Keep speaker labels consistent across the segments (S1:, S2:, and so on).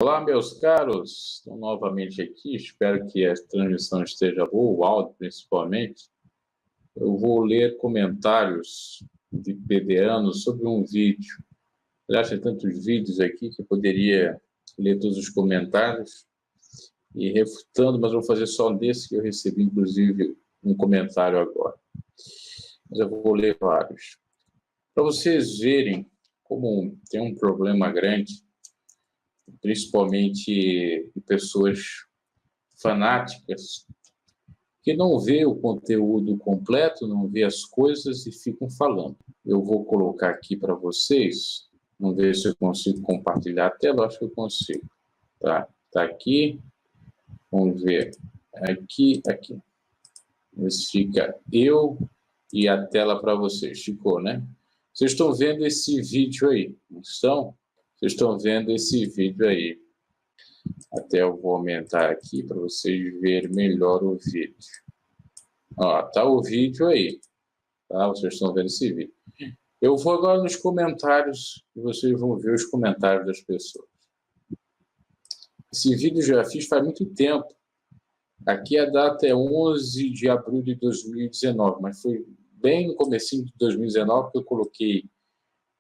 S1: Olá, meus caros, estou novamente aqui, espero que a transmissão esteja boa, o áudio principalmente. Eu vou ler comentários de PDanos sobre um vídeo. Aliás, tem tantos vídeos aqui que eu poderia ler todos os comentários e refutando, mas eu vou fazer só desse que eu recebi, inclusive, um comentário agora. Mas eu vou ler vários. Para vocês verem como tem um problema grande, principalmente de pessoas fanáticas, que não vê o conteúdo completo, não vê as coisas e ficam falando. Eu vou colocar aqui para vocês, vamos ver se eu consigo compartilhar a tela, acho que eu consigo. Tá aqui, vamos ver, aqui. Esse fica eu e a tela para vocês, ficou, né? Vocês estão vendo esse vídeo aí, não estão? Vocês estão vendo esse vídeo aí. Até eu vou aumentar aqui para vocês verem melhor o vídeo. Ó, tá o vídeo aí. Tá? Vocês estão vendo esse vídeo. Eu vou agora nos comentários e vocês vão ver os comentários das pessoas. Esse vídeo eu já fiz faz muito tempo. Aqui a data é 11 de abril de 2019, mas foi bem no comecinho de 2019 que eu coloquei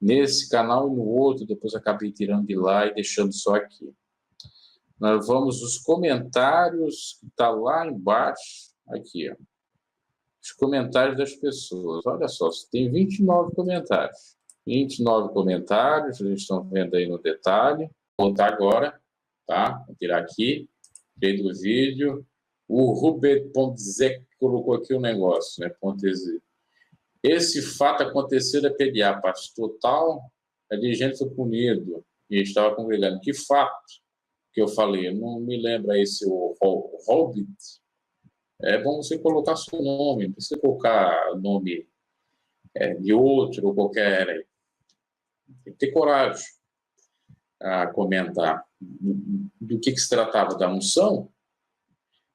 S1: nesse canal e no outro, depois acabei tirando de lá e deixando só aqui. Nós vamos nos comentários, que está lá embaixo, aqui, ó. Os comentários das pessoas. Olha só, tem 29 comentários. 29 comentários, vocês estão vendo aí no detalhe. Vou voltar agora, tá? Vou tirar aqui, tirei do vídeo. O Rubert.zec colocou aqui um negócio, né? Esse fato aconteceu da PDA, pastor tal, a dirigente foi punido e estava congregando. Que fato que eu falei? Eu não me lembro esse o Hobbit. É bom você colocar seu nome, não precisa colocar nome de outro ou qualquer. Tem que ter coragem a comentar do que se tratava da unção.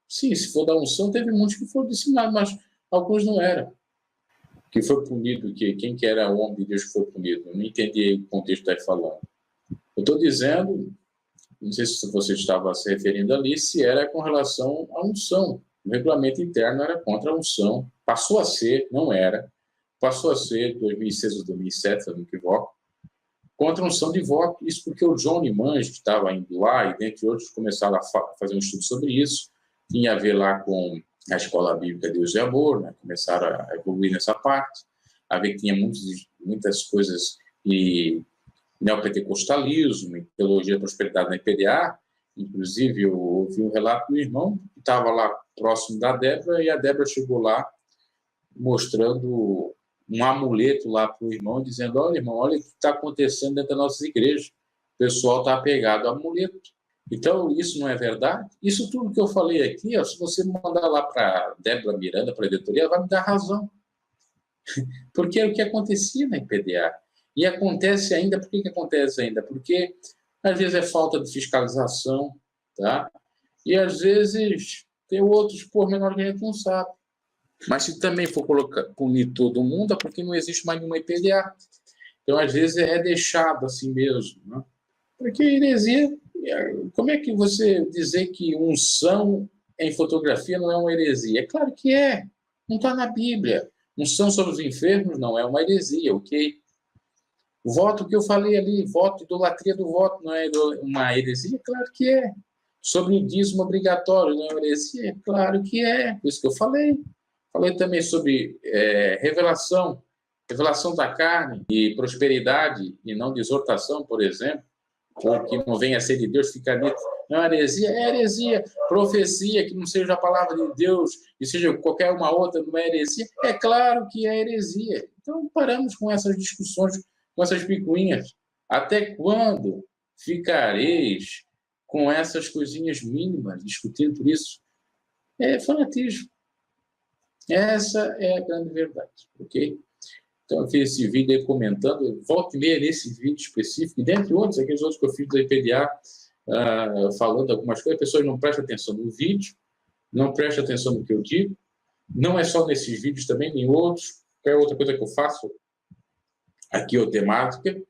S1: Sim, se for da unção, teve muitos que foram ensinados, mas alguns não eram. Que foi punido, quem que era o homem de Deus que foi punido? Eu não entendi o contexto que está falando. Eu estou dizendo, não sei se você estava se referindo ali, se era com relação à unção. O regulamento interno era contra a unção. Passou a ser, não era, passou a ser, 2006 ou 2007, se eu não me equivoco, contra a unção de voto. Isso porque o Johnny Mange, que estava indo lá, e dentre outros começaram a fazer um estudo sobre isso, tinha a ver lá com a escola bíblica Deus e Amor, né? Começaram a evoluir nessa parte, a ver que tinha muitas coisas de neopentecostalismo, em teologia da prosperidade na IPDA. Inclusive, eu ouvi um relato do irmão que estava lá próximo da Débora, e a Débora chegou lá mostrando um amuleto lá para o irmão, dizendo: olha, irmão, olha o que está acontecendo dentro das nossas igrejas. O pessoal está apegado ao amuleto. Então, isso não é verdade? Isso tudo que eu falei aqui, ó, se você mandar lá para Débora Miranda, para a editoria, ela vai me dar razão. Porque é o que acontecia na IPDA. E acontece ainda, por que acontece ainda? Porque, às vezes, é falta de fiscalização, tá? E, às vezes, tem outros pormenores que a gente não sabe. Mas se também for punir todo mundo, é porque não existe mais nenhuma IPDA. Então, às vezes, é deixado assim mesmo, né? Porque heresia, como é que você dizer que unção em fotografia não é uma heresia? É claro que é, não está na Bíblia. Unção sobre os enfermos não é uma heresia, ok? O voto que eu falei ali, voto, idolatria do voto, não é uma heresia? Claro que é. Sobre o dízimo obrigatório, não é uma heresia? É claro que é, por isso que eu falei. Falei também sobre revelação da carne e prosperidade e não de exortação, por exemplo. Ou que não venha a ser de Deus, fica dentro. Não é heresia? É heresia. Profecia, que não seja a palavra de Deus, e seja qualquer uma outra, não é heresia? É claro que é heresia. Então, paramos com essas discussões, com essas picuinhas. Até quando ficareis com essas coisinhas mínimas, discutindo por isso? É fanatismo. Essa é a grande verdade, ok? Então, eu fiz esse vídeo aí comentando, volta e meia nesse vídeo específico, e dentre outros, aqueles outros que eu fiz da IPDA, falando algumas coisas, as pessoas não prestam atenção no vídeo, não prestam atenção no que eu digo, não é só nesses vídeos também, em outros, qualquer outra coisa que eu faço, aqui ou temática,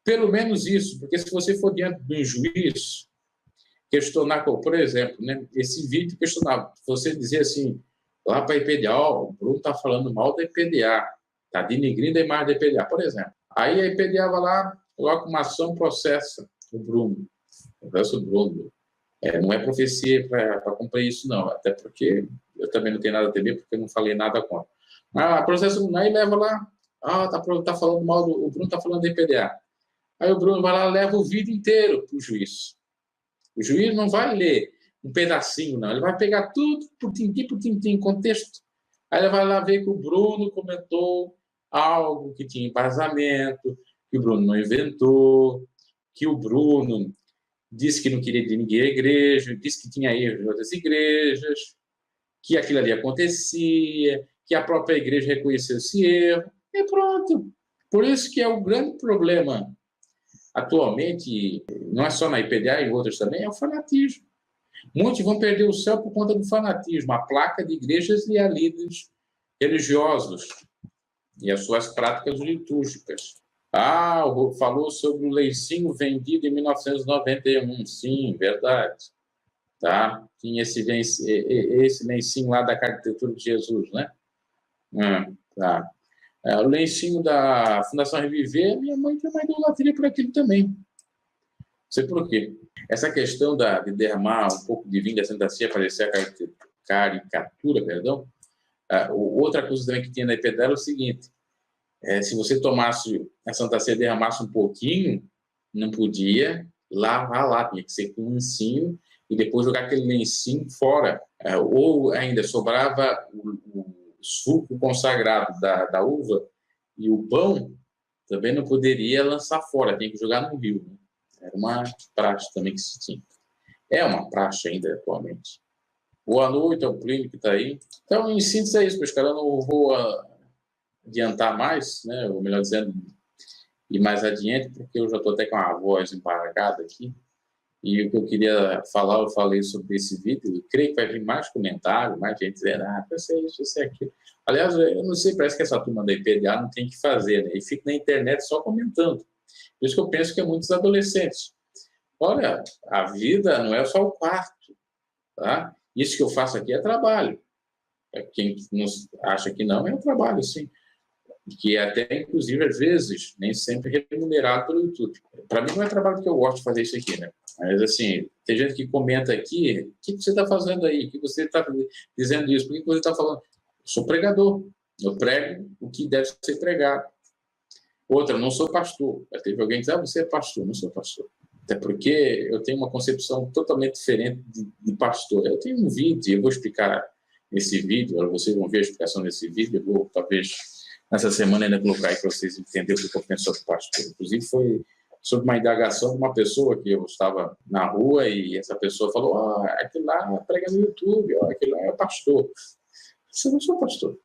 S1: Pelo menos isso, porque se você for diante de um juiz, questionar, por exemplo, né, esse vídeo questionava, você dizer assim, lá para a IPDA, o Bruno está falando mal da IPDA, está denigrindo a imagem da IPDA, por exemplo. Aí a IPDA vai lá, coloca uma ação, processa o Bruno. Processa o Bruno. Não é profecia para cumprir isso, não, até porque eu também não tenho nada a temer, porque eu não falei nada contra. Mas processa o Bruno, aí leva lá, tá falando mal, o Bruno está falando da IPDA. Aí o Bruno vai lá, leva o vídeo inteiro para o juiz. O juiz não vai ler um pedacinho, não. Ele vai pegar tudo por tintim, contexto. Aí ele vai lá ver que o Bruno comentou algo que tinha embasamento, que o Bruno não inventou, que o Bruno disse que não queria denigrir a igreja, disse que tinha erros em outras igrejas, que aquilo ali acontecia, que a própria igreja reconheceu esse erro, e pronto. Por isso que é o grande problema atualmente, não é só na IPDA, em outras também, é o fanatismo. Muitos vão perder o céu por conta do fanatismo, a placa de igrejas e a líderes religiosos e as suas práticas litúrgicas. Falou sobre o lencinho vendido em 1991. Sim, verdade. Tá? Tinha esse lencinho lá da caricatura de Jesus, né? Tá. O lencinho da Fundação Reviver, minha mãe tem uma idolatria por aquilo também. Não sei por quê. Essa questão de derramar um pouco de vinho da Santa Ceia, parecer a caricatura, perdão. Outra coisa também que tinha na IPDA era o seguinte, se você tomasse a Santa Ceia e derramasse um pouquinho, não podia lavar lá, tinha que ser com um lencinho e depois jogar aquele lencinho fora. Ou ainda sobrava o suco consagrado da uva e o pão também não poderia lançar fora, tem que jogar no rio. Né? Era uma praxe também que se tinha. É uma praxe ainda atualmente. Boa noite ao Plínio que está aí. Então, em síntese é isso, meus caras, eu não vou adiantar mais, né? Ou melhor dizendo, ir mais adiante, porque eu já estou até com a voz embargada aqui. E o que eu queria falar, eu falei sobre esse vídeo. Eu creio que vai vir mais comentários, mais gente dizendo, isso é isso, isso é aquilo. Aliás, eu não sei, parece que essa turma da IPDA não tem o que fazer, né? E fica na internet só comentando. Por isso que eu penso que é muitos adolescentes. Olha, a vida não é só o quarto, tá? Isso que eu faço aqui é trabalho. Quem acha que não, é um trabalho, sim. Que é até, inclusive, às vezes, nem sempre remunerado pelo YouTube. Para mim não é trabalho que eu gosto de fazer isso aqui, né? Mas, assim, tem gente que comenta aqui, o que você está fazendo aí? O que você está dizendo isso? Por que você está falando? Eu sou pregador. Eu prego o que deve ser pregado. Outra, não sou pastor. Teve alguém que diz, você é pastor. Não sou pastor. Até porque eu tenho uma concepção totalmente diferente de pastor. Eu tenho um vídeo, eu vou explicar nesse vídeo, vocês vão ver a explicação desse vídeo, eu vou, talvez, nessa semana ainda colocar aí para vocês entenderem o que eu penso sobre pastor. Inclusive, foi sobre uma indagação de uma pessoa que eu estava na rua e essa pessoa falou, aquele lá prega no YouTube, aquele lá é pastor. Eu não sou pastor.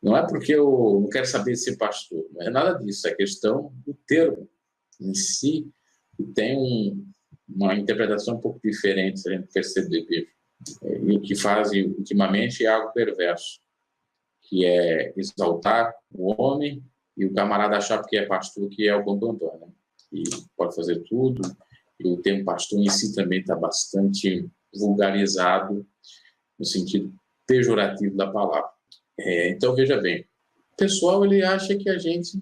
S1: Não é porque eu não quero saber de ser pastor, não é nada disso, é questão do termo em si, que tem uma interpretação um pouco diferente, se a gente perceber. E o que fazem ultimamente é algo perverso, que é exaltar o homem e o camarada achar que é pastor, que é o bambambam, né? E pode fazer tudo, e o termo pastor em si também está bastante vulgarizado, no sentido pejorativo da palavra. Então, veja bem, o pessoal ele acha que a gente,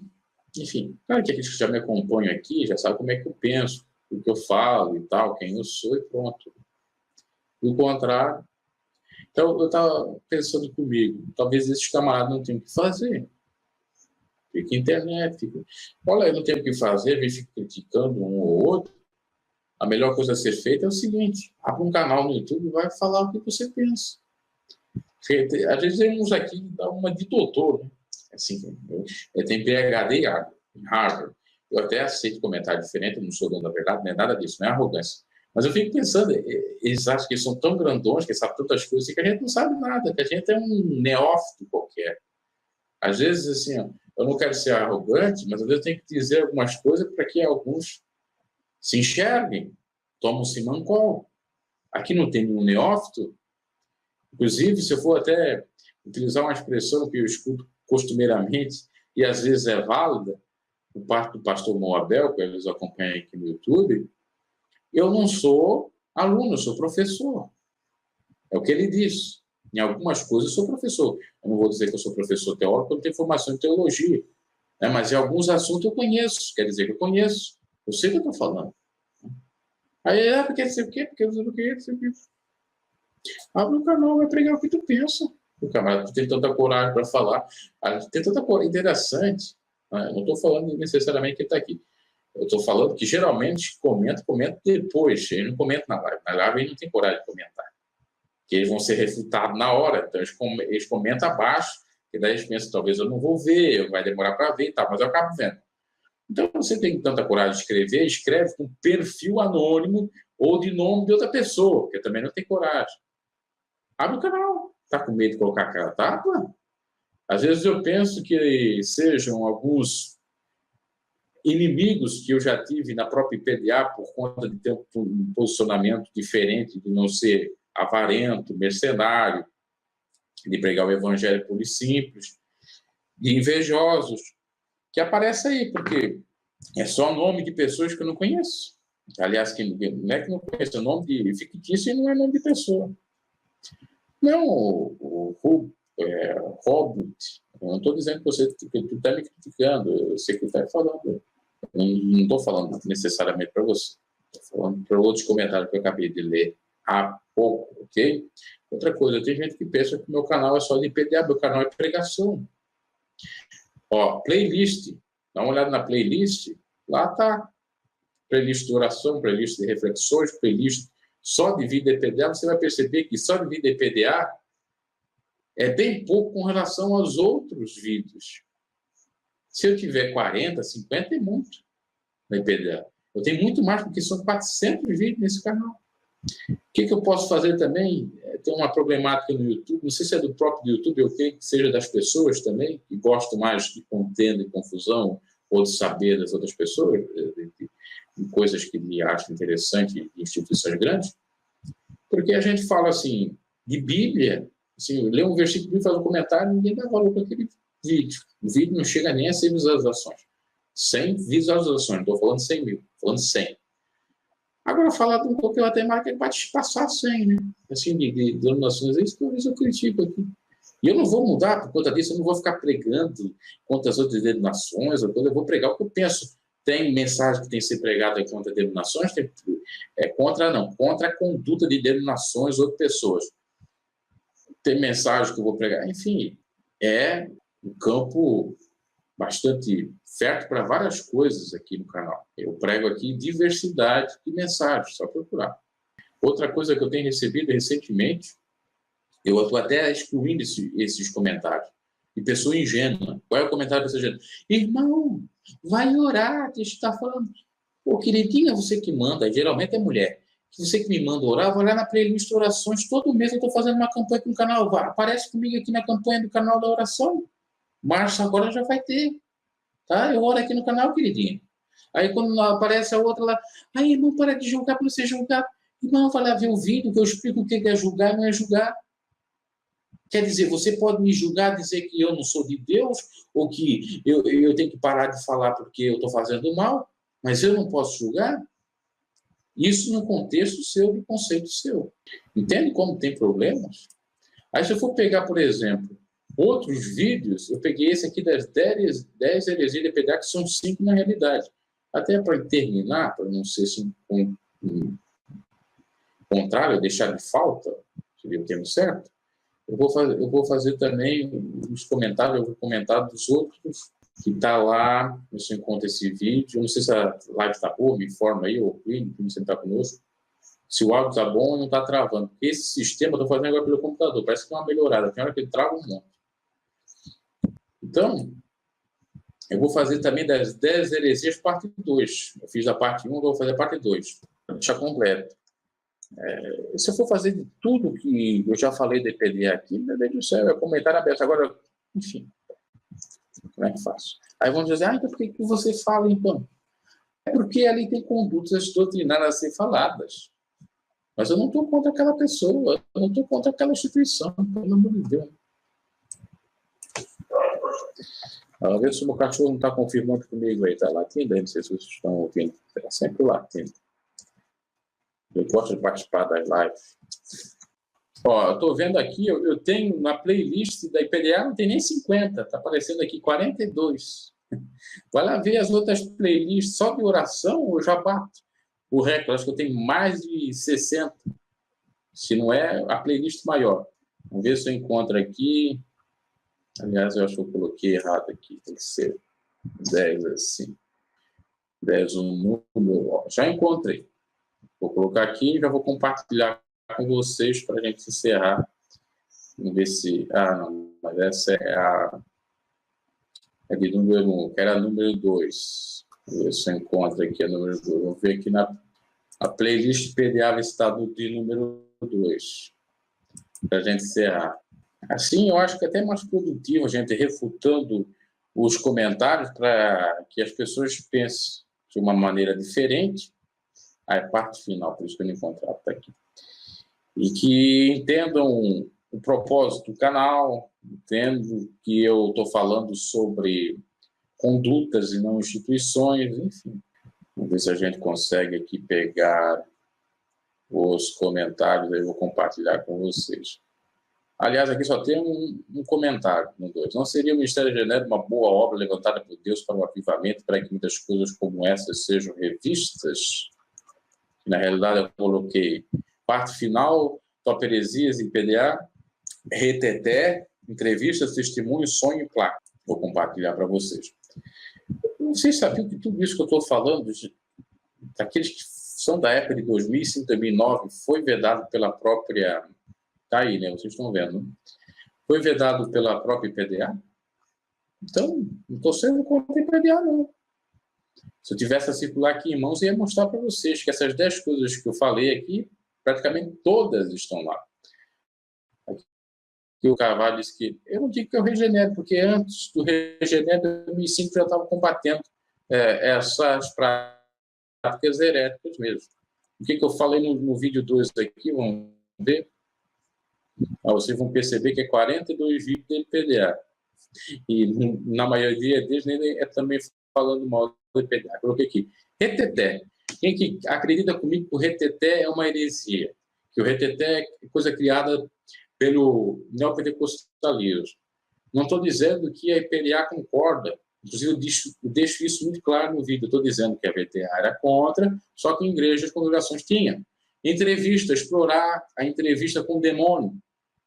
S1: enfim, claro que aqueles que já me acompanham aqui já sabem como é que eu penso, o que eu falo e tal, quem eu sou e pronto. Do contrário, então eu estava pensando comigo, talvez esses camaradas não tenham o que fazer. Fica internet, olha, eu não tenho o que fazer, vem ficar criticando um ou outro. A melhor coisa a ser feita é o seguinte, abre um canal no YouTube e vai falar o que você pensa. Às vezes temos aqui dá uma de doutor, né? Assim, eu tenho PhD em Harvard. Eu até aceito comentário diferente, eu não sou dono da verdade, não é nada disso, não é arrogância. Mas eu fico pensando, eles acham que eles são tão grandões, que sabem tantas coisas, que a gente não sabe nada, que a gente é um neófito qualquer. Às vezes, assim, eu não quero ser arrogante, mas às vezes eu tenho que dizer algumas coisas para que alguns se enxerguem, tomam um simancol. Aqui não tem nenhum neófito. Inclusive, se eu for até utilizar uma expressão que eu escuto costumeiramente, e às vezes é válida, por parte do pastor Moabel, que eles acompanham aqui no YouTube, eu não sou aluno, eu sou professor. É o que ele diz. Em algumas coisas eu sou professor. Eu não vou dizer que eu sou professor teórico, porque eu não tenho formação em teologia. Né? Mas em alguns assuntos eu conheço. Quer dizer que eu conheço. Eu sei o que eu estou falando. Aí, porque não sei o quê, porque não sei o quê, não sei o quê. Abre o canal, vai pregar o que tu pensa. O camarada tem tanta coragem para falar. Tem tanta coragem interessante. Né? Eu não estou falando necessariamente que ele está aqui. Eu estou falando que geralmente comenta depois. Ele não comenta na live. Na live ele não tem coragem de comentar. Que eles vão ser refutados na hora. Então eles comentam abaixo. E daí eles pensam, talvez eu não vou ver, vai demorar para ver e tal, mas eu acabo vendo. Então, você tem tanta coragem de escrever, escreve com perfil anônimo ou de nome de outra pessoa, que também não tem coragem. Abre o canal. Está com medo de colocar a cara tapa? Às vezes eu penso que sejam alguns inimigos que eu já tive na própria IPDA por conta de ter um posicionamento diferente, de não ser avarento, mercenário, de pregar o evangelho puro e simples, de invejosos, que aparece aí, porque é só nome de pessoas que eu não conheço. Aliás, não é que não conheço, é nome de fictício e não é nome de pessoa. Não, o Robert, eu não estou dizendo que tu está me criticando, eu sei que tu está falando. Eu não estou falando necessariamente para você, estou falando para outros comentários que eu acabei de ler há pouco, ok? Outra coisa, tem gente que pensa que meu canal é só de IPDA, meu canal é pregação. Ó, playlist, dá uma olhada na playlist, lá está. Playlist de oração, playlist de reflexões, playlist só de vida EPDA, você vai perceber que só de vida EPDA é bem pouco com relação aos outros vídeos. Se eu tiver 40, 50, é muito na EPDA. Eu tenho muito mais, porque são 400 vídeos nesse canal. O que eu posso fazer também? Tem uma problemática no YouTube, não sei se é do próprio YouTube, eu creio que seja das pessoas também, que gostam mais de contenda e confusão, ou de saber das outras pessoas, de coisas que me acham interessantes em instituições grandes, porque a gente fala assim, de Bíblia, assim, lê um versículo e faz um comentário, ninguém dá valor para aquele vídeo. O vídeo não chega nem a 100 visualizações. 100 visualizações, não estou falando 100 mil, estou falando 100. Agora, falar de um pouco da temática é para te passar 100, né? Assim, de denominações, é isso que eu critico aqui. E eu não vou mudar por conta disso, eu não vou ficar pregando contra as outras denominações, eu vou pregar o que eu penso. Tem mensagem que tem que ser pregada contra denominações, contra a conduta de denominações ou de pessoas. Tem mensagem que eu vou pregar, enfim, é um campo bastante fértil para várias coisas aqui no canal. Eu prego aqui diversidade de mensagens, só procurar. Outra coisa que eu tenho recebido recentemente, eu estou até excluindo esses comentários, de pessoa ingênua. Qual é o comentário dessa gente? Irmão, vai orar, deixa eu estar falando. Pô, queridinha, você que manda, geralmente é mulher. Você que me manda orar, vai lá na playlist orações, todo mês eu estou fazendo uma campanha com o canal, aparece comigo aqui na campanha do canal da oração. Março agora já vai ter. Tá? Eu oro aqui no canal, queridinha. Aí quando aparece a outra lá, aí irmão, para de julgar para você julgar. Irmão, vai lá ver o vídeo que eu explico o que é julgar e não é julgar. Quer dizer, você pode me julgar, dizer que eu não sou de Deus, ou que eu tenho que parar de falar porque eu estou fazendo mal, mas eu não posso julgar? Isso no contexto seu, de conceito seu. Entende como tem problemas? Aí se eu for pegar, por exemplo, outros vídeos, eu peguei esse aqui das 10 heresias de EPDA, que são 5 na realidade. Até para terminar, para não ser assim, contrário, deixar de falta, seria o termo certo, eu vou fazer também os comentários, eu vou comentar dos outros, que está lá, você encontra esse vídeo, eu não sei se a live está boa, me informa aí, ou Plínio, que você está conosco, se o áudio está bom ou não está travando. Esse sistema, eu estou fazendo agora pelo computador, parece que é uma melhorada, tem hora que ele trava um monte. Então, eu vou fazer também das 10 heresias, parte 2. Eu fiz a parte 1, vou fazer a parte 2, para deixar completo. Se eu for fazer de tudo que eu já falei de EPD aqui, meu Deus do céu, é comentário aberto. Agora, enfim, como é que faço? Aí vão dizer, então por que você fala, então? É porque ali tem condutas doutrinárias a ser faladas. Mas eu não estou contra aquela pessoa, eu não estou contra aquela instituição, pelo amor de Deus. A ver se o meu cachorro não está confirmando comigo aí. Está latindo aí, não sei se vocês estão ouvindo. Está sempre latindo. Eu gosto de participar das lives. Ó, eu estou vendo aqui, eu tenho na playlist da IPDA, não tem nem 50, está aparecendo aqui 42. Vai lá ver as outras playlists, só de oração eu já bato o recorde. Acho que eu tenho mais de 60, se não é a playlist maior. Vamos ver se eu encontro aqui. Aliás, eu acho que eu coloquei errado aqui, tem que ser 10 assim. 10 um número. Já encontrei. Vou colocar aqui e já vou compartilhar com vocês para a gente encerrar. Vamos ver se... Ah, não, mas essa é a... É de número 1, que era número 2. Vamos ver se eu encontro aqui a número 2. Vamos ver aqui na a playlist PDA estado de número 2. Para a gente encerrar. Assim, eu acho que é até mais produtivo a gente refutando os comentários para que as pessoas pensem de uma maneira diferente. A parte final, por isso que eu não encontrava está aqui. E que entendam o propósito do canal, entendam que eu estou falando sobre condutas e não instituições, enfim. Vamos ver se a gente consegue aqui pegar os comentários, aí eu vou compartilhar com vocês. Aliás, aqui só tem um comentário, no 2. Não seria o Ministério Genérico uma boa obra levantada por Deus para o avivamento, para que muitas coisas como essas sejam revistas? Na realidade, eu coloquei parte final, Top Heresias e PDA, Reteté, entrevistas, testemunhos, sonho e placa. Vou compartilhar para vocês. Vocês sabiam que tudo isso que eu estou falando, daqueles que são da época de 2005, 2009, foi vedado pela própria... Está aí, né? Vocês estão vendo, né? Foi vedado pela própria IPDA. Então, não estou sendo contra a IPDA, não. Se eu tivesse a circular aqui em mãos, eu ia mostrar para vocês que essas 10 coisas que eu falei aqui, praticamente todas estão lá. Aqui o Carvalho disse que... Eu não digo que eu regenero, porque antes do regenero, em 2005, já estava combatendo essas práticas heréticas mesmo. O que eu falei no vídeo 2 aqui, vamos ver. Vocês vão perceber que é 42 vídeos de PDA. E na maioria deles é também falando mal do IPDA. Coloquei aqui. Reteté. Quem que acredita comigo que o reteté é uma heresia? Que o reteté é coisa criada pelo neopentecostalismo. Não estou dizendo que a IPDA concorda. Inclusive, eu deixo isso muito claro no vídeo. Estou dizendo que a VTA era contra, só que em igrejas, congregações tinha. Entrevista, explorar a entrevista com o demônio.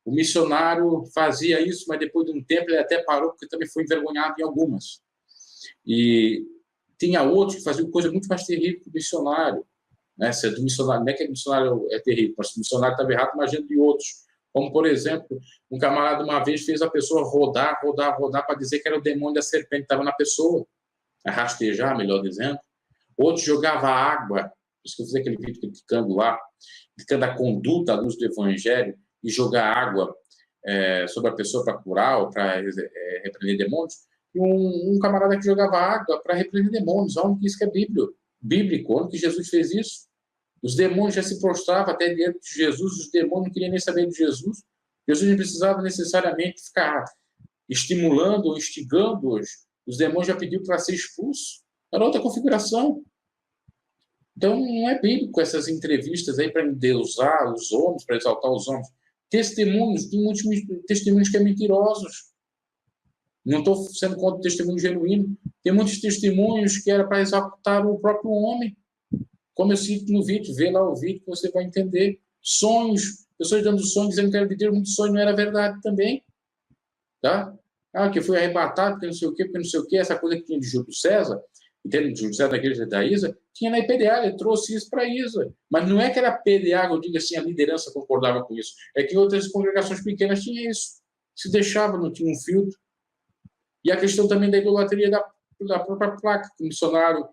S1: O missionário fazia isso, mas depois de um tempo ele até parou, porque também foi envergonhado em algumas. E tinha outros que faziam coisa muito mais terrível que o missionário. Né? Se é do missionário, não é que o missionário é terrível, mas se o missionário estava errado, imagina de outros. Como, por exemplo, um camarada uma vez fez a pessoa rodar para dizer que era o demônio da serpente que estava na pessoa. Rastejar, melhor dizendo. Outro jogava água, por isso que eu fiz aquele vídeo criticando lá, criticando a conduta à luz do evangelho, e jogar água sobre a pessoa para curar ou para repreender demônios, e um camarada que jogava água para repreender demônios. Onde que isso que é bíblico? Onde que Jesus fez isso? Os demônios já se prostravam até diante de Jesus, os demônios não queriam nem saber de Jesus. Jesus não precisava necessariamente ficar estimulando ou instigando-os. Os demônios já pediu para ser expulso. Era outra configuração. Então, não é bíblico essas entrevistas aí para endeusar os homens, para exaltar os homens. Testemunhos, tem muitos testemunhos que são mentirosos. Não estou sendo contra o testemunho genuíno. Tem muitos testemunhos que era para exaltar o próprio homem. Como eu cito no vídeo, vê lá o vídeo que você vai entender. Sonhos, pessoas dando sonhos, dizendo que era de Deus, muito sonho não era verdade também. Tá? Que foi arrebatado, porque não sei o quê, porque não sei o quê, essa coisa que tinha de Júlio César, entende? De Júlio César da igreja da Isa, tinha na IPDA, ele trouxe isso para a Isa. Mas não é que era a PDA, eu digo assim, a liderança concordava com isso. É que outras congregações pequenas tinham isso. Se deixava, não tinha um filtro. E a questão também da idolatria da própria placa, que o missionário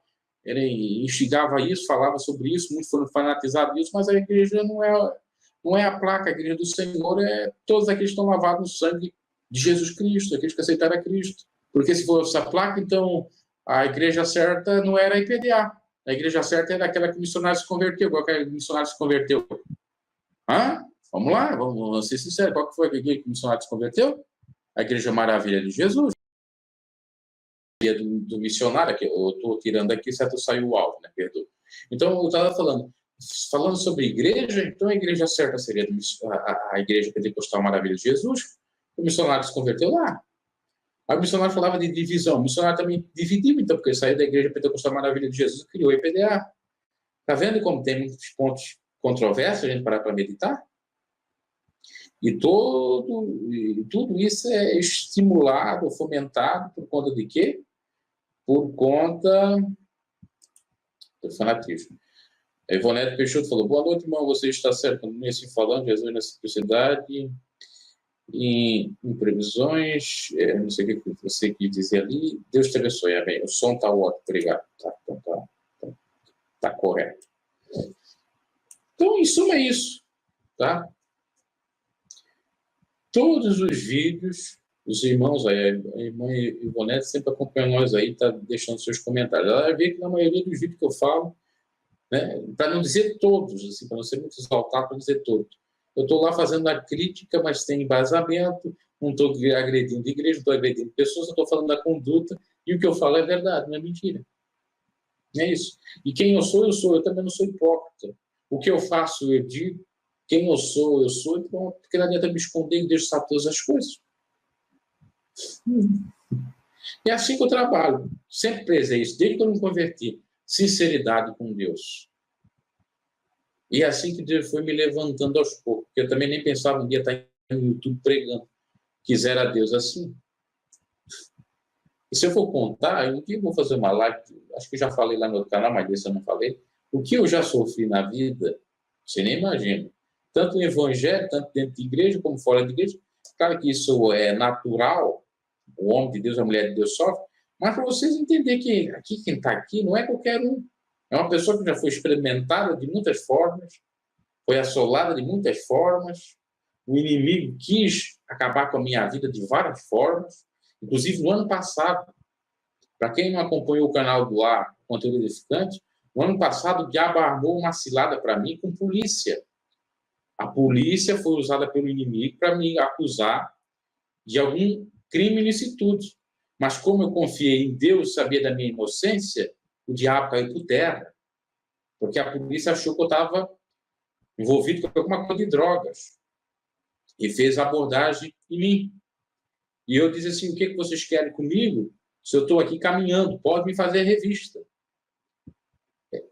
S1: ele instigava isso, falava sobre isso, muitos foram fanatizados nisso, mas a igreja não é a placa, a igreja do Senhor é todos aqueles que estão lavados no sangue de Jesus Cristo, aqueles que aceitaram a Cristo. Porque se fosse a placa, então a igreja certa não era a IPDA. A igreja certa era aquela que o missionário se converteu. Qual que é o missionário se converteu? Vamos lá, vamos ser sinceros. Qual que foi a igreja que o missionário se converteu? A Igreja Maravilha de Jesus. do missionário, que eu estou tirando aqui, certo? Saiu o áudio, né? Perdoa. Então, eu estava falando sobre igreja, então a igreja certa seria a igreja pentecostal Maravilha de Jesus. O missionário se converteu lá. Aí o missionário falava de divisão. O missionário também dividiu, então, porque ele saiu da igreja pentecostal Maravilha de Jesus e criou a EPDA. Está vendo como tem muitos pontos controversos, a gente parar para meditar? E tudo isso é estimulado, fomentado por conta de quê? Por conta do fanatismo. A Ivonete Peixoto falou: boa noite, irmão, você está certo nesse falando, Jesus na simplicidade, em previsões, não sei o que você quis dizer ali, Deus te abençoe, amém. O som está ótimo, obrigado. Então tá correto. Então, em suma, é isso, tá? Todos os vídeos, os irmãos, a irmã Ivonete sempre acompanha nós aí, está deixando seus comentários. Ela vai ver que na maioria dos vídeos que eu falo, né, para não dizer todos, assim, para não ser muito exaltado, para dizer todos. Eu estou lá fazendo a crítica, mas tem embasamento, não estou agredindo igreja, não estou agredindo pessoas, eu estou falando da conduta, e o que eu falo é verdade, não é mentira. É isso. E quem eu sou, eu também não sou hipócrita. O que eu faço, eu digo. Quem eu sou, e pronto. Porque não adianta me esconder e Deus sabe todas as coisas. É assim que eu trabalho. Sempre prezei isso, desde que eu me converti. Sinceridade com Deus. E é assim que Deus foi me levantando aos poucos. Porque eu também nem pensava um dia estar no YouTube pregando. Quisera Deus assim. E se eu for contar, um dia eu vou fazer uma live, acho que eu já falei lá no outro canal, mas desse eu não falei. O que eu já sofri na vida, você nem imagina. Tanto no evangelho, tanto dentro de igreja, como fora de igreja. Claro que isso é natural, o homem de Deus, a mulher de Deus sofre, mas para vocês entenderem que aqui quem está aqui não é qualquer um. É uma pessoa que já foi experimentada de muitas formas, foi assolada de muitas formas, o inimigo quis acabar com a minha vida de várias formas, inclusive no ano passado. Para quem não acompanhou o canal do Ar, Conteúdo Edificante, no ano passado o diabo armou uma cilada para mim com polícia. A polícia foi usada pelo inimigo para me acusar de algum crime e ilicitude. Mas como eu confiei em Deus, sabia da minha inocência, o diabo caiu por terra. Porque a polícia achou que eu estava envolvido com alguma coisa de drogas. E fez abordagem em mim. E eu disse assim, o que vocês querem comigo? Se eu estou aqui caminhando, pode me fazer revista.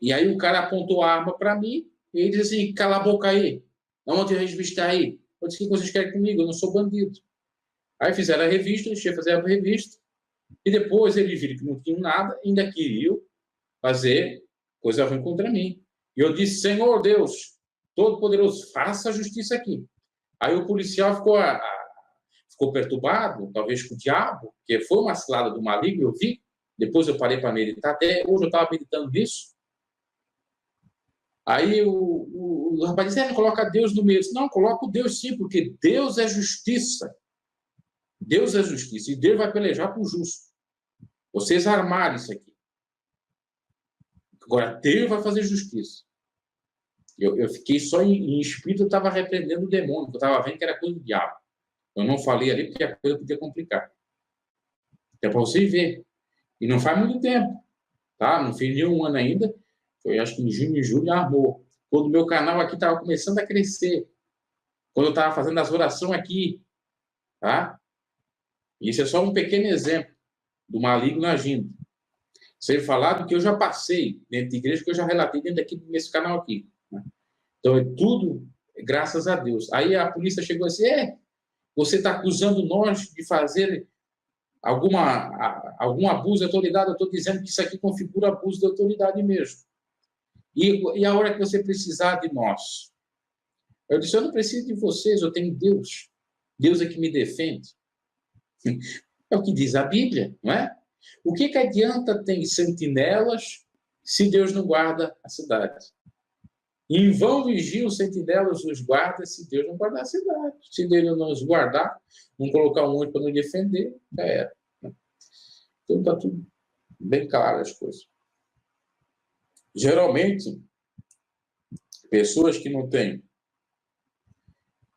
S1: E aí o cara apontou a arma para mim e ele disse assim, cala a boca aí. Onde a revista aí? Eu disse, o que vocês querem comigo? Eu não sou bandido. Aí fizeram a revista, eles tinham que fazer a revista. E depois eles viram que não tinham nada, ainda queriam fazer coisa ruim contra mim. E eu disse, Senhor Deus, Todo-Poderoso, faça a justiça aqui. Aí o policial ficou perturbado, talvez com o diabo, porque foi uma cilada do maligno, eu vi. Depois eu parei para meditar, até hoje eu estava meditando nisso. Aí o rapaz disse, não coloca Deus no meio. Eu disse, não, coloca o Deus sim, porque Deus é justiça. Deus é justiça, e Deus vai pelejar com o justo. Vocês armaram isso aqui. Agora, Deus vai fazer justiça. Eu fiquei só em espírito, eu estava repreendendo o demônio, eu estava vendo que era coisa do diabo. Eu não falei ali porque a coisa podia complicar. É para vocês verem. E não faz muito tempo, tá? Não fez nenhum ano ainda. Foi, acho que em junho e julho, armou. Quando o meu canal aqui estava começando a crescer. Quando eu estava fazendo as orações aqui, tá? Isso é só um pequeno exemplo do maligno agindo. Sem falar do que eu já passei dentro da igreja, que eu já relatei dentro aqui, nesse canal aqui. Né? Então, é tudo graças a Deus. Aí a polícia chegou assim, você está acusando nós de fazer algum abuso de autoridade? Eu estou dizendo que isso aqui configura abuso de autoridade mesmo. E a hora que você precisar de nós? Eu disse, eu não preciso de vocês, eu tenho Deus. Deus é que me defende. É o que diz a Bíblia, não é? O que adianta ter sentinelas se Deus não guarda a cidade? Em vão vigiam os sentinelas, os guardas, se Deus não guardar a cidade. Se Deus não nos guardar, não colocar um anjo para nos defender, já era. Então está tudo bem claro as coisas. Geralmente, pessoas que não têm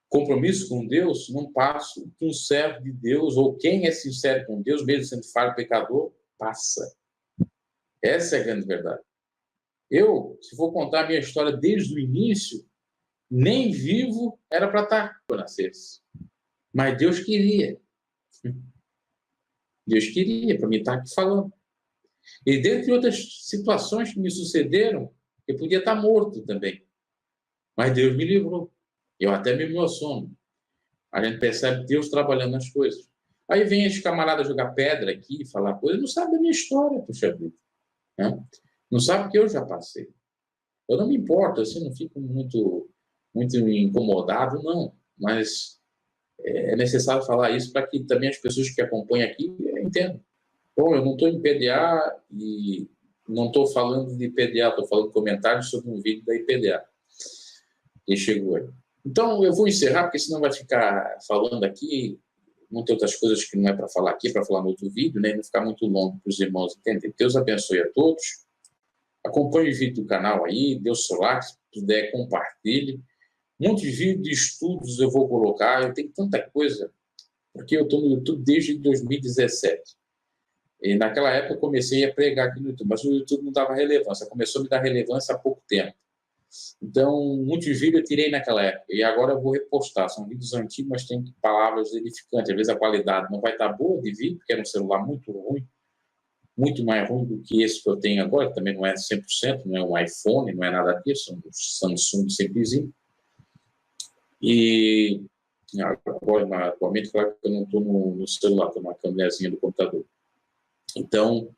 S1: compromisso com Deus não passam que um servo de Deus, ou quem é sincero com Deus, mesmo sendo falho pecador, passa. Essa é a grande verdade. Eu, se for contar a minha história desde o início, nem vivo era para estar quando eu nascesse. Mas Deus queria. Deus queria para mim estar aqui falando. E dentre outras situações que me sucederam, eu podia estar morto também. Mas Deus me livrou. Eu até me emociono. A gente percebe Deus trabalhando nas coisas. Aí vem os camaradas jogar pedra aqui, falar coisas, não sabe da minha história, puxa vida. Né? Não sabe o que eu já passei. Eu não me importo, assim, não fico muito incomodado, não. Mas é necessário falar isso para que também as pessoas que acompanham aqui entendam. Bom, eu não estou em PDA e não estou falando de PDA, estou falando comentários sobre um vídeo da IPDA que chegou aí. Então, eu vou encerrar, porque senão vai ficar falando aqui muitas outras coisas que não é para falar aqui, para falar no outro vídeo, né? E não ficar muito longo para os irmãos entenderem. Deus abençoe a todos. Acompanhe o vídeo do canal aí, dê o seu like, se puder, compartilhe. Muitos vídeos de estudos eu vou colocar, eu tenho tanta coisa, porque eu estou no YouTube desde 2017. E naquela época eu comecei a pregar aqui no YouTube, mas o YouTube não dava relevância, começou a me dar relevância há pouco tempo. Então, muitos vídeos eu tirei naquela época, e agora eu vou repostar. São vídeos antigos, mas tem palavras edificantes. Às vezes a qualidade não vai estar boa de vídeo, porque era um celular muito ruim, muito mais ruim do que esse que eu tenho agora, que também não é 100%, não é um iPhone, não é nada disso, é um Samsung simplesinho. E agora, atualmente, claro que eu não estou no celular, estou numa câmerazinha do computador. Então,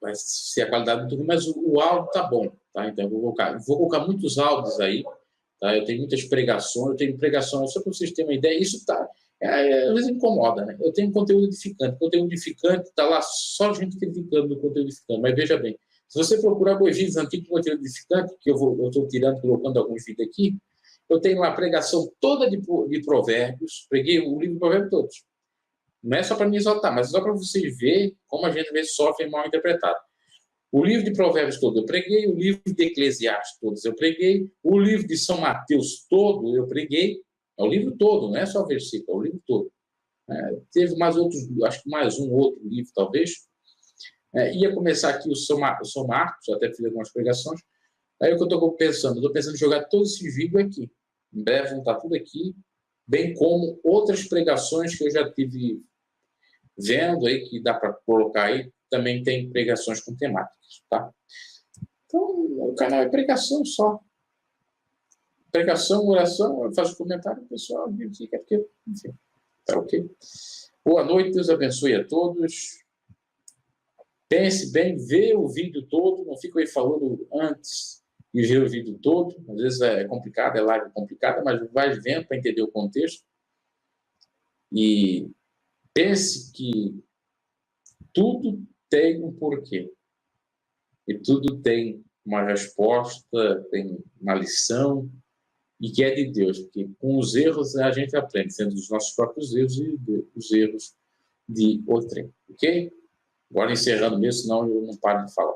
S1: vai ser a qualidade muito ruim, mas o áudio está bom, tá? Então, eu vou colocar muitos áudios aí, tá? Eu tenho muitas pregações, só para vocês terem uma ideia, isso tá, às vezes incomoda, né? Eu tenho conteúdo edificante está lá só gente criticando do conteúdo edificante, mas veja bem, se você procurar meus vídeos antigos de conteúdo edificante, que eu estou tirando, colocando alguns vídeos aqui, eu tenho uma pregação toda de provérbios, preguei o livro de provérbios todos. Não é só para me exaltar, mas só para vocês verem como a gente às vezes sofre mal interpretado. O livro de Provérbios todo eu preguei, o livro de Eclesiastes todos eu preguei, o livro de São Mateus todo eu preguei, é o livro todo, não é só versículo, é o livro todo. Teve mais outros, acho que mais um outro livro, talvez. Ia começar aqui o São Marcos, até fiz algumas pregações. Aí o que eu estou pensando? Estou pensando em jogar todos esses vídeos aqui. Em breve vão estar tudo aqui, bem como outras pregações que eu já tive vendo aí, que dá para colocar aí, também tem pregações com temáticas, tá? Então, o canal é pregação só. Pregação, oração, eu faço comentário, o pessoal fica porque, enfim, tá ok. Boa noite, Deus abençoe a todos. Pense bem, vê o vídeo todo, não fica aí falando antes de ver o vídeo todo. Às vezes é complicado, é live complicada, mas vai vendo para entender o contexto. E pense que tudo tem um porquê. E tudo tem uma resposta, tem uma lição, e que é de Deus. Porque com os erros a gente aprende, sendo os nossos próprios erros e os erros de outrem. Ok? Agora encerrando mesmo, senão eu não paro de falar.